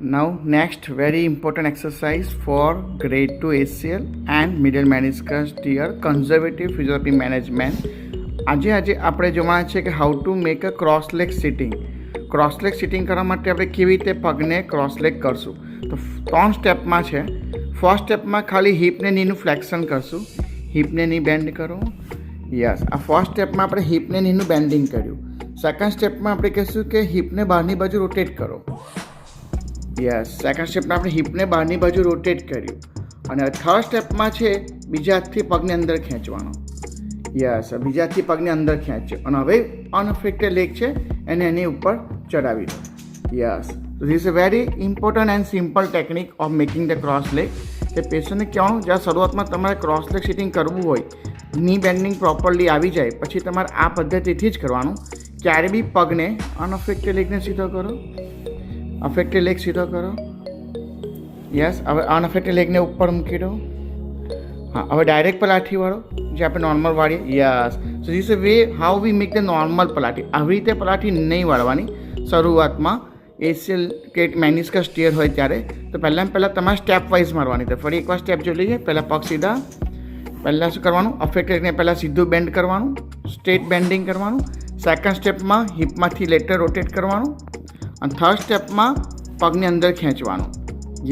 Now, next very important exercise for grade 2 ACL and middle meniscus tear conservative physiotherapy management. આજે આપણે જોવાના છે કે how to make a cross leg sitting. Cross leg sitting કરવા માટે આપણે કેવી રીતે પગને ક્રોસ લેગ કરશું. તો 3 સ્ટેપમાં છે. ફર્સ્ટ સ્ટેપમાં ખાલી હિપને નીનું ફ્લેક્શન કરશું. હિપને ની બેન્ડ કરો. યસ, આ ફર્સ્ટ સ્ટેપમાં આપણે હિપને નીનું બેન્ડિંગ કર્યું. સેકન્ડ સ્ટેપમાં આપણે કહીશું કે હિપને બહારની બાજુ રોટેટ કરો. યસ, સેકન્ડ સ્ટેપમાં આપણે હિપને બહારની બાજુ રોટેટ કર્યું. અને થર્ડ સ્ટેપમાં છે બીજા હાથથી પગને અંદર ખેંચવાનો. યસ, બીજા હાથથી પગને અંદર ખેંચ્યો અને હવે અનઅફેક્ટેડ લેગ છે એને એની ઉપર ચડાવી દો. Yes, so this is a very important and simple technique of making the cross leg. કે પેશન્ટને કહેવાનું જ્યાં શરૂઆતમાં તમારે ક્રોસ લેગ સિટિંગ કરવું હોય, ની બેન્ડિંગ પ્રોપરલી આવી જાય પછી તમારે આ પદ્ધતિથી જ કરવાનું. ક્યારે બી પગને અનઅફેક્ટેડ લેગને સીધો કરો, અફેક્ટેડ લેગ સીધો કરો. યસ, હવે અનઅફેક્ટેડ લેગને ઉપર મૂકી દો. હા, હવે ડાયરેક્ટ પલાઠી વાળો જે આપણે નોર્મલ વાળીએ. Yes, so this a way how we make the normal પલાઠી. આવી રીતે પલાઠી નહીં વાળવાની શરૂઆતમાં એસીએલ કે મેનિસ્કસ ટીયર હોય ત્યારે. તો પહેલાં તમારે સ્ટેપ વાઇઝ મારવાની. તો ફરી એકવાર સ્ટેપ જોઈ લઈએ. પહેલાં પગ સીધા. પહેલાં શું કરવાનું? અફેક્ટેડને પહેલાં સીધું બેન્ડ કરવાનું, સ્ટ્રેટ બેન્ડિંગ કરવાનું. સેકન્ડ સ્ટેપમાં હિપમાંથી લેટર રોટેટ કરવાનું અને થર્ડ સ્ટેપમાં પગની અંદર ખેંચવાનું.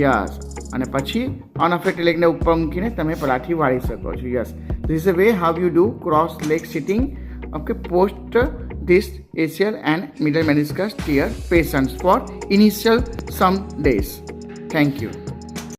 યસ, અને પછી અનઅફેક્ટેડ લેગને ઉપર મૂકીને તમે પલાઠી વાળી શકો છો. Yes, this is a way how you do cross leg sitting okay post this ACL and middle meniscus tear patients for initial some days. Thank you.